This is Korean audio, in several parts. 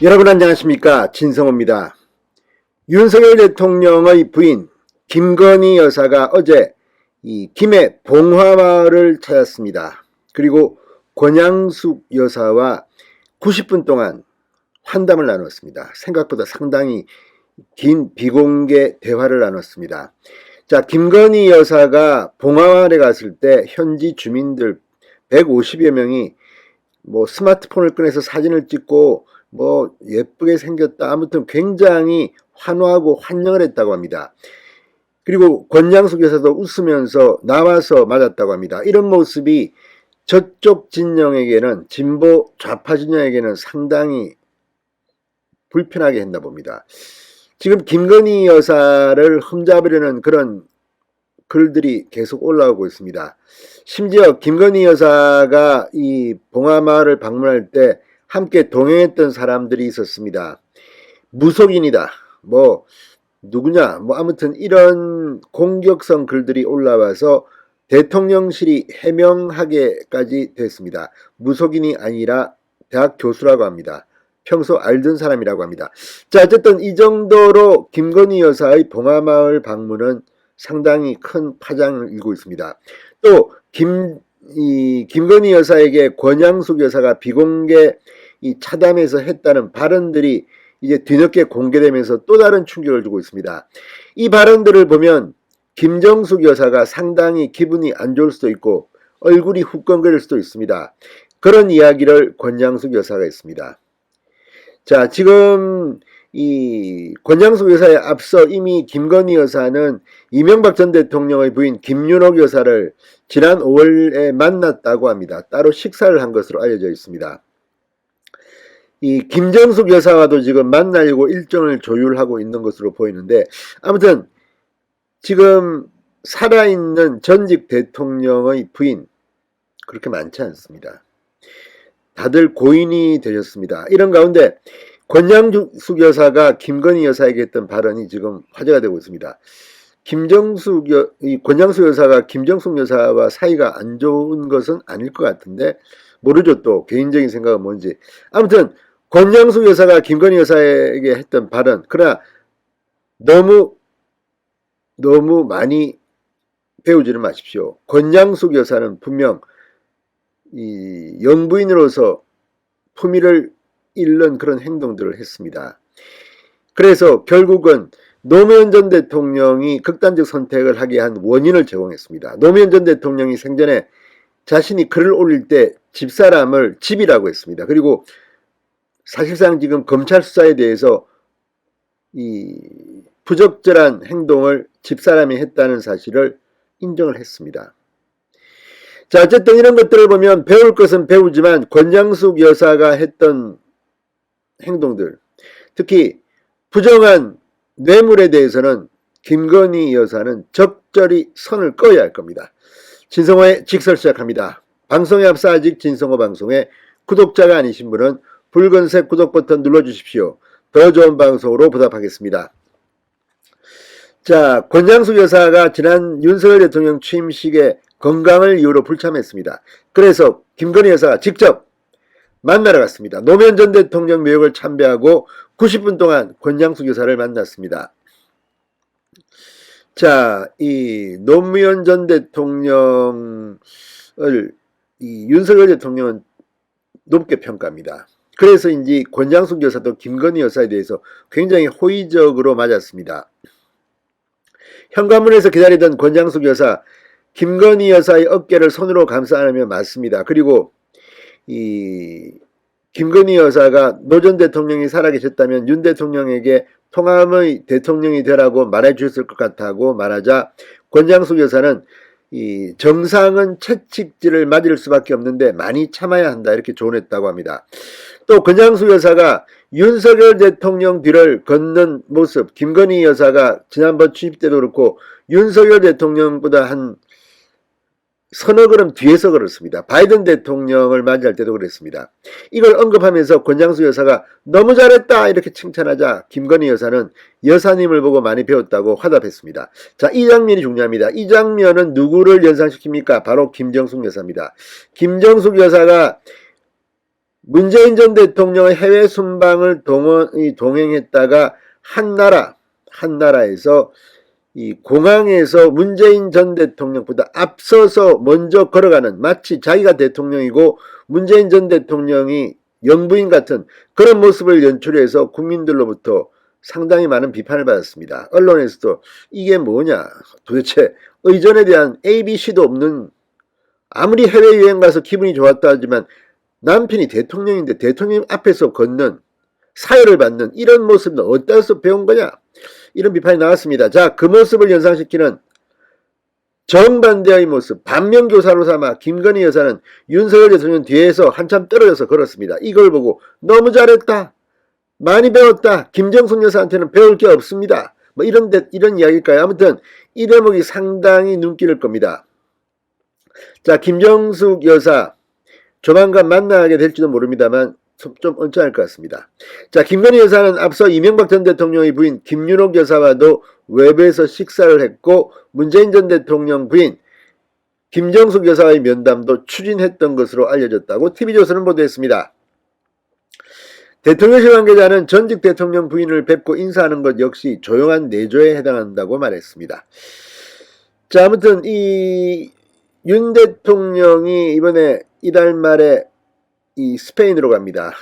여러분 안녕하십니까, 진성호입니다. 윤석열 대통령의 부인 김건희 여사가 어제 이 김해 봉화마을을 찾았습니다. 그리고 권양숙 여사와 90분 동안 환담을 나눴습니다. 생각보다 상당히 긴 비공개 대화를 나눴습니다. 자, 김건희 여사가 봉화마을에 갔을 때 현지 주민들 150여 명이 스마트폰을 꺼내서 사진을 찍고 예쁘게 생겼다, 아무튼 굉장히 환호하고 환영을 했다고 합니다. 그리고 권양숙 여사도 웃으면서 나와서 맞았다고 합니다. 이런 모습이 저쪽 진영에게는, 진보 좌파 진영에게는 상당히 불편하게 했나 봅니다. 지금 김건희 여사를 흠잡으려는 그런 글들이 계속 올라오고 있습니다. 심지어 김건희 여사가 이 봉화마을을 방문할 때 함께 동행했던 사람들이 있었습니다. 무속인이다, 누구냐, 아무튼 이런 공격성 글들이 올라와서 대통령실이 해명하게까지 됐습니다. 무속인이 아니라 대학 교수라고 합니다. 평소 알던 사람이라고 합니다. 자, 어쨌든 이 정도로 김건희 여사의 봉화마을 방문은 상당히 큰 파장을 일고 있습니다. 또 김건희 여사에게 권양숙 여사가 비공개 차담에서 했다는 발언들이 이제 뒤늦게 공개되면서 또 다른 충격을 주고 있습니다. 이 발언들을 보면 김정숙 여사가 상당히 기분이 안 좋을 수도 있고 얼굴이 후끈거릴 수도 있습니다. 그런 이야기를 권양숙 여사가 했습니다. 자, 지금 이 권양숙 여사에 앞서 이미 김건희 여사는 이명박 전 대통령의 부인 김윤옥 여사를 지난 5월에 만났다고 합니다. 따로 식사를 한 것으로 알려져 있습니다. 이 김정숙 여사와도 지금 만나려고 일정을 조율하고 있는 것으로 보이는데, 아무튼 지금 살아있는 전직 대통령의 부인 그렇게 많지 않습니다. 다들 고인이 되셨습니다. 이런 가운데 권양숙 여사가 김건희 여사에게 했던 발언이 지금 화제가 되고 있습니다. 권양숙 여사가 김정숙 여사와 사이가 안 좋은 것은 아닐 것 같은데, 모르죠. 또 개인적인 생각은 뭔지. 아무튼 권양숙 여사가 김건희 여사에게 했던 발언, 그러나 너무 많이 배우지는 마십시오. 권양숙 여사는 분명 이 영부인으로서 품위를 잃는 그런 행동들을 했습니다. 그래서 결국은 노무현 전 대통령이 극단적 선택을 하게 한 원인을 제공했습니다. 노무현 전 대통령이 생전에 자신이 글을 올릴 때 집사람을 집이라고 했습니다. 그리고 사실상 지금 검찰 수사에 대해서 이 부적절한 행동을 집사람이 했다는 사실을 인정을 했습니다. 자, 어쨌든 이런 것들을 보면 배울 것은 배우지만 권양숙 여사가 했던 행동들, 특히 부정한 뇌물에 대해서는 김건희 여사는 적절히 선을 꺼야 할 겁니다. 진성호의 직설 시작합니다. 방송에 앞서 아직 진성호 방송에 구독자가 아니신 분은 붉은색 구독 버튼 눌러주십시오. 더 좋은 방송으로 보답하겠습니다. 자, 권양숙 여사가 지난 윤석열 대통령 취임식에 건강을 이유로 불참했습니다. 그래서 김건희 여사가 직접 만나러 갔습니다. 노무현 전 대통령 묘역을 참배하고 90분 동안 권양숙 여사를 만났습니다. 자, 이 노무현 전 대통령을 이 윤석열 대통령은 높게 평가합니다. 그래서인지 권양숙 여사도 김건희 여사에 대해서 굉장히 호의적으로 맞았습니다. 현관문에서 기다리던 권양숙 여사, 김건희 여사의 어깨를 손으로 감싸 안으며 맞습니다. 그리고 이 김건희 여사가 노 전 대통령이 살아계셨다면 윤 대통령에게 통합의 대통령이 되라고 말해 주셨을 것 같다고 말하자, 권양숙 여사는 이 정상은 채찍질을 맞을 수밖에 없는데 많이 참아야 한다, 이렇게 조언했다고 합니다. 또 권양숙 여사가 윤석열 대통령 뒤를 걷는 모습, 김건희 여사가 지난번 취임 때도 그렇고 윤석열 대통령보다 한 서너 걸음 뒤에서 걸었습니다. 바이든 대통령을 맞이할 때도 그랬습니다. 이걸 언급하면서 권양숙 여사가 너무 잘했다 이렇게 칭찬하자 김건희 여사는 여사님을 보고 많이 배웠다고 화답했습니다. 자, 이 장면이 중요합니다. 이 장면은 누구를 연상시킵니까? 바로 김정숙 여사입니다. 김정숙 여사가 문재인 전 대통령의 해외 순방을 동행했다가 한나라에서 이 공항에서 문재인 전 대통령보다 앞서서 먼저 걸어가는, 마치 자기가 대통령이고 문재인 전 대통령이 영부인 같은 그런 모습을 연출해서 국민들로부터 상당히 많은 비판을 받았습니다. 언론에서도 이게 뭐냐, 도대체 의전에 대한 ABC도 없는, 아무리 해외여행 가서 기분이 좋았다 하지만 남편이 대통령인데 대통령 앞에서 걷는, 사회를 받는 이런 모습은 어디서 배운 거냐, 이런 비판이 나왔습니다. 자, 그 모습을 연상시키는 정반대의 모습, 반면교사로 삼아 김건희 여사는 윤석열 대통령 뒤에서 한참 떨어져서 걸었습니다. 이걸 보고 너무 잘했다, 많이 배웠다, 김정숙 여사한테는 배울 게 없습니다, 뭐 이런 이야기일까요? 아무튼 이 대목이 상당히 눈길을 겁니다. 자, 김정숙 여사 조만간 만나게 될지도 모릅니다만 좀 언짢을 것 같습니다. 자, 김건희 여사는 앞서 이명박 전 대통령의 부인 김윤옥 여사와도 외부에서 식사를 했고 문재인 전 대통령 부인 김정숙 여사의 면담도 추진했던 것으로 알려졌다고 TV조선은 보도했습니다. 대통령실 관계자는 전직 대통령 부인을 뵙고 인사하는 것 역시 조용한 내조에 해당한다고 말했습니다. 자, 아무튼 이 윤 대통령이 이번에 이달 말에 이 스페인으로 갑니다.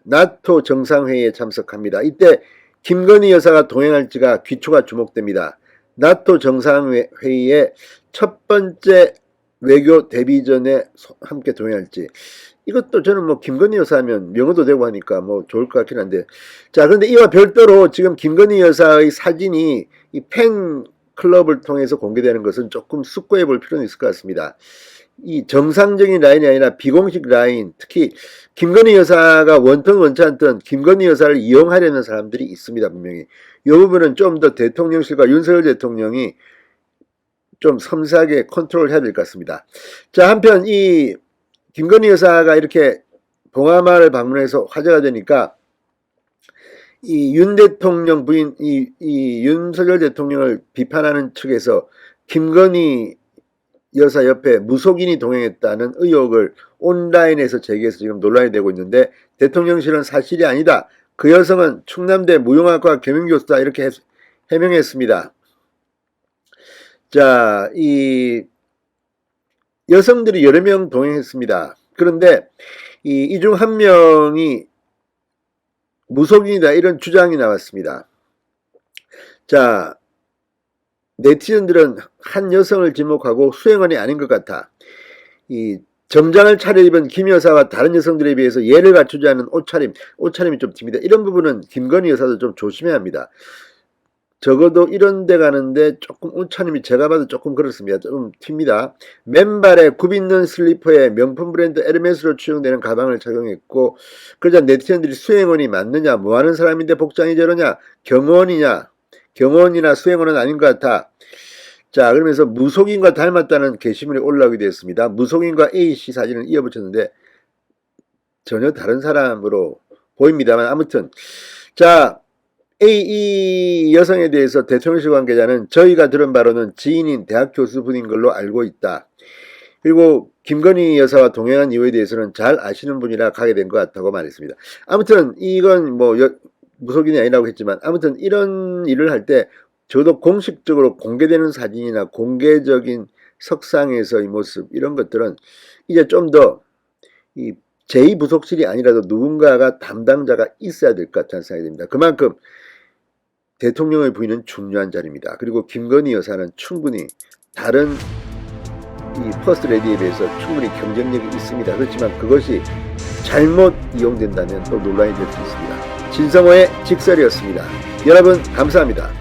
나토 정상회의에 참석합니다. 이때 김건희 여사가 동행할지가 귀초가 주목됩니다. 나토 정상회의의 첫 번째 외교 데뷔전에 함께 동행할지, 이것도 저는 뭐 김건희 여사하면 명호도 되고 하니까 뭐 좋을 것 같긴 한데, 자, 그런데 이와 별도로 지금 김건희 여사의 사진이 이 팬클럽을 통해서 공개되는 것은 조금 숙고해 볼 필요는 있을 것 같습니다. 이 정상적인 라인이 아니라 비공식 라인, 특히 김건희 여사가 원통 원치 않던 김건희 여사를 이용하려는 사람들이 있습니다. 분명히 이 부분은 좀 더 대통령실과 윤석열 대통령이 좀 섬세하게 컨트롤 해야 될 것 같습니다. 자, 한편 이 김건희 여사가 이렇게 봉하마을 방문해서 화제가 되니까 이 윤 대통령 부인 이 윤석열 대통령을 비판하는 측에서 김건희 여사 옆에 무속인이 동행했다는 의혹을 온라인에서 제기해서 지금 논란이 되고 있는데, 대통령실은 사실이 아니다, 그 여성은 충남대 무용학과 겸임교수다, 이렇게 해명했습니다. 자, 이 여성들이 여러 명 동행했습니다. 그런데 이 중 한 명이 무속인이다, 이런 주장이 나왔습니다. 자, 네티즌들은 한 여성을 지목하고 수행원이 아닌 것 같아, 이 정장을 차려입은 김 여사와 다른 여성들에 비해서 예를 갖추지 않은 옷차림이 좀 팁니다. 이런 부분은 김건희 여사도 좀 조심해야 합니다. 적어도 이런 데 가는데 조금 옷차림이 제가 봐도 조금 그렇습니다. 좀 튑니다. 맨발에 굽있는 슬리퍼에 명품 브랜드 에르메스로 추정되는 가방을 착용했고, 그러자 네티즌들이 수행원이 맞느냐, 뭐하는 사람인데 복장이 저러냐, 경호원이나 수행원은 아닌 것 같아. 자, 그러면서 무속인과 닮았다는 게시물이 올라오게 되었습니다. 무속인과 A씨 사진을 이어붙였는데 전혀 다른 사람으로 보입니다만, 아무튼 자, 이 여성에 대해서 대통령실 관계자는 저희가 들은 바로는 지인인 대학 교수분인 걸로 알고 있다. 그리고 김건희 여사와 동행한 이유에 대해서는 잘 아시는 분이라 가게 된 것 같다고 말했습니다. 아무튼 이건 뭐 무속인이 아니라고 했지만, 아무튼 이런 일을 할 때 저도 공식적으로 공개되는 사진이나 공개적인 석상에서의 모습, 이런 것들은 이제 좀 더 이 제2부속실이 아니라도 누군가가 담당자가 있어야 될 것 같다는 생각이 듭니다. 그만큼 대통령의 부인은 중요한 자리입니다. 그리고 김건희 여사는 충분히 다른 이 퍼스트 레디에 비해서 충분히 경쟁력이 있습니다. 그렇지만 그것이 잘못 이용된다면 또 논란이 될 수 있습니다. 진성호의 직설이었습니다. 여러분 감사합니다.